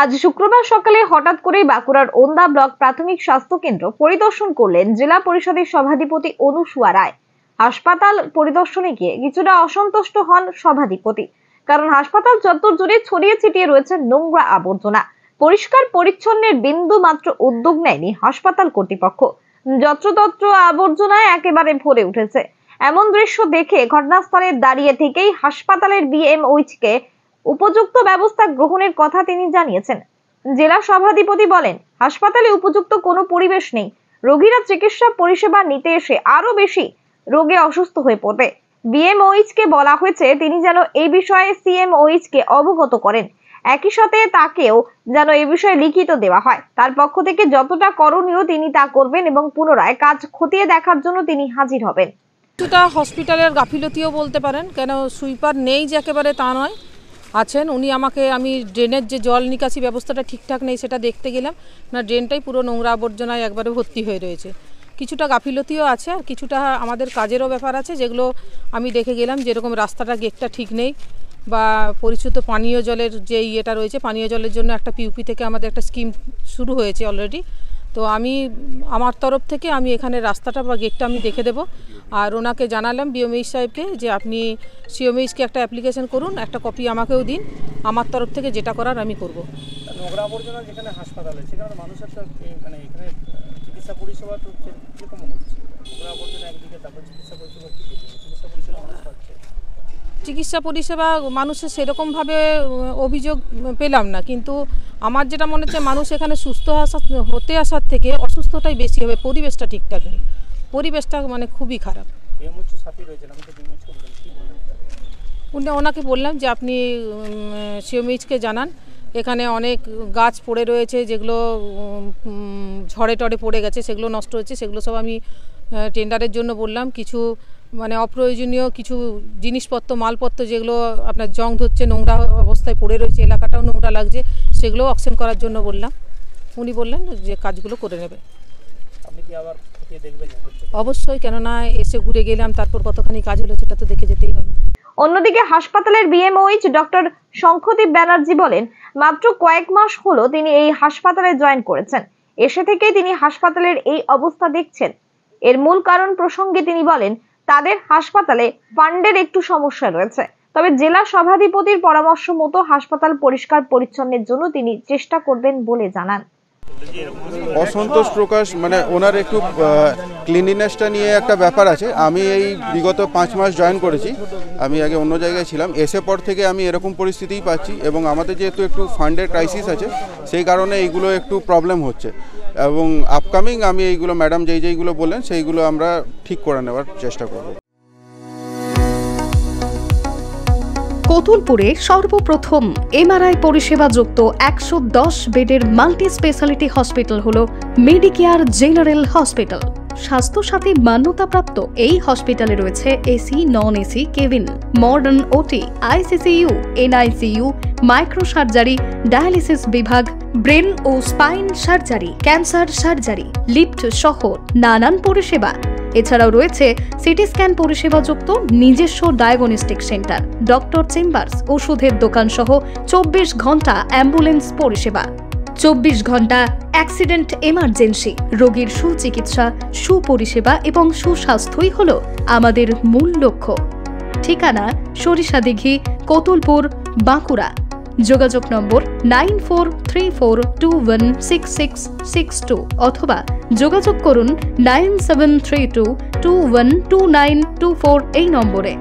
আজ শুক্রবার সকালে হঠাৎ করে বাঁকুড়ার ওন্দা ব্লক প্রাথমিক স্বাস্থ্য কেন্দ্র পরিদর্শন করলেন জেলা পরিষদের সভাধিপতি অনুসুয়া রায়। হাসপাতাল পরিদর্শনে গিয়ে কিছুটা অসন্তুষ্ট হন সভাধিপতি, কারণ হাসপাতাল চত্বর জুড়ে ছড়িয়ে ছিটিয়ে রয়েছে নোংরা আবর্জনা। পরিষ্কার পরিচ্ছন্নের বিন্দু মাত্র উদ্যোগ নেয়নি হাসপাতাল কর্তৃপক্ষ। যত্রতত্র আবর্জনায় একেবারে ভরে উঠেছে। এমন দৃশ্য দেখে ঘটনাস্থলে দাঁড়িয়ে থেকেই হাসপাতালের বিএমওইচকে উপযুক্ত ব্যবস্থা গ্রহণের কথা তিনি জানিয়েছেন। জেলা সভাধিপতি বলেন, হাসপাতালে উপযুক্ত কোনো পরিবেশ নেই। রোগীরা চিকিৎসা পরিষেবা নিতে এসে আরো বেশি রোগে অসুস্থ হয়ে পড়বে। বিএমওইচকে বলা হয়েছে তিনি যেন এই বিষয়ে সিএমওইচকে অবগত করেন। একই সাথে তাকেও যেন এই বিষয়ে লিখিত দেওয়া হয়। তার পক্ষ থেকে যতটা করণীয় তিনি তা করবেন এবং পুনরায় কাজ খতিয়ে দেখার জন্য তিনি হাজির হবেন। কিছুটা হসপিটালের গাফিলতিও বলতে পারেন, কেন সুইপার নেই যে একেবারে তা নয়, আছেন উনি। আমি ড্রেনের যে জল নিকাশি ব্যবস্থাটা ঠিকঠাক নেই সেটা দেখতে গেলাম না, ড্রেনটাই পুরো নোংরা আবর্জনায় একবারে ভর্তি হয়ে রয়েছে। কিছুটা গাফিলতিও আছে আর কিছুটা আমাদের কাজেরও ব্যাপার আছে, যেগুলো আমি দেখে গেলাম। যেরকম রাস্তাটা গেটটা ঠিক নেই বা পরিশুদ্ধ পানীয় জলের যে ইয়েটা রয়েছে, পানীয় জলের জন্য একটা পিউপি থেকে আমাদের একটা স্কিম শুরু হয়েছে অলরেডি। তো আমার তরফ থেকে আমি এখানে রাস্তাটা বা গেটটা আমি দেখে দেবো। আর ওনাকে জানালাম বিএমএইচ সাহেবকে যে আপনি সিএমএইচকে একটা অ্যাপ্লিকেশন করুন, একটা কপি আমাকেও দিন, আমার তরফ থেকে যেটা করার আমি করব। নোংরা আবর্জনা যেখানে হাসপাতালে সেখানে মানুষের মানে এখানে চিকিৎসা পরিষেবা তো কীরকম হচ্ছে? নোংরা আবর্জনা একদিকে, তারপর চিকিৎসা পরিষেবা মানুষ পাচ্ছে। চিকিৎসা পরিষেবা মানুষের সেরকমভাবে অভিযোগ পেলাম না, কিন্তু আমার যেটা মনে হচ্ছে মানুষ এখানে সুস্থ হতে আসার থেকে অসুস্থতাই বেশি হবে। পরিবেশটা ঠিকঠাক নেই, পরিবেশটা মানে খুবই খারাপ। ওনাকে বললাম যে আপনি সিএমএইচকে জানান, এখানে অনেক গাছ পড়ে রয়েছে যেগুলো ঝড়ে টড়ে পড়ে গেছে, সেগুলো নষ্ট হচ্ছে, সেগুলো সব আমি টেন্ডারের জন্য বললাম। কিছু মানে অপ্রয়োজনীয় কিছু জিনিসপত্র মালপত্র যেগুলো আপনার জং ধরছে, নোংরা অবস্থায় পড়ে রয়েছে, এলাকাটাও নোংরা লাগছে, সেগুলো অকশন করার জন্য বললাম। উনি বললেন যে কাজগুলো করে নেবে। অবশ্যই, কেননা এসে ঘুরে গেলাম, তারপর কতখানি কাজ হলো সেটা তো দেখে যেতেই হবে। অন্যদিকে হাসপাতালের বিএমওইচ ডক্টর শঙ্খদীপ ব্যানার্জি বলেন, মাত্র কয়েক মাস হলো তিনি এই হাসপাতালে জয়েন করেছেন। এসে থেকেই তিনি হাসপাতালের এই অবস্থা দেখছেন। এর মূল কারণ প্রসঙ্গে তিনি বলেন, তাদের হাসপাতালে ফান্ডের একটু সমস্যা রয়েছে। তবে জেলা সভাধিপতির পরামর্শ মতো হাসপাতাল পরিষ্কার পরিচ্ছন্নের জন্য তিনি চেষ্টা করবেন বলে জানান। অসন্তোষ প্রকাশ মানে ওনার একটু ক্লিনিনেসটা নিয়ে একটা ব্যাপার আছে। আমি এই বিগত 5 মাস জয়েন করেছি, আমি আগে অন্য জায়গায় ছিলাম। এসে পর থেকে আমি এরকম পরিস্থিতিই পাচ্ছি এবং আমাদের যেহেতু একটু ফান্ডের ক্রাইসিস আছে সেই কারণে এইগুলো একটু প্রবলেম হচ্ছে এবং আপকামিং আমি এইগুলো ম্যাডাম যেইগুলো বললেন সেইগুলো আমরা ঠিক করে নেওয়ার চেষ্টা করব। কতুলপুরে সর্বপ্রথম এমআরআই পরিষেবা যুক্ত 110 বেডের মাল্টি স্পেশালিটি হসপিটাল হল মেডিকেয়ার জেনারেল হসপিটাল। স্বাস্থ্যসাথী মান্যতাপ্রাপ্ত এই হসপিটালে রয়েছে AC, non AC cabin, modern OT, ICCU, NICU, micro surgery, dialysis বিভাগ, ব্রেন ও spine surgery, cancer surgery, lift সহ নানান পরিষেবা। এছাড়াও রয়েছে সিটি স্ক্যান পরিষেবা যুক্ত নিজস্ব ডায়াগনস্টিক সেন্টার, ডক্টর চেম্বার্স, ওষুধের দোকান সহ 24 ঘন্টা অ্যাম্বুলেন্স পরিষেবা। 24 ঘন্টা অ্যাক্সিডেন্ট এমার্জেন্সি। রোগীর সুচিকিৎসা, সুপরিষেবা এবং সুস্বাস্থ্যই হল আমাদের মূল লক্ষ্য। ঠিকানা সরিষাদিঘি, কতুলপুর, বাঁকুড়া। যোগাযোগ নম্বর 9434216662 অথবা যোগাযোগ করুন 9732212924 এই নম্বরে।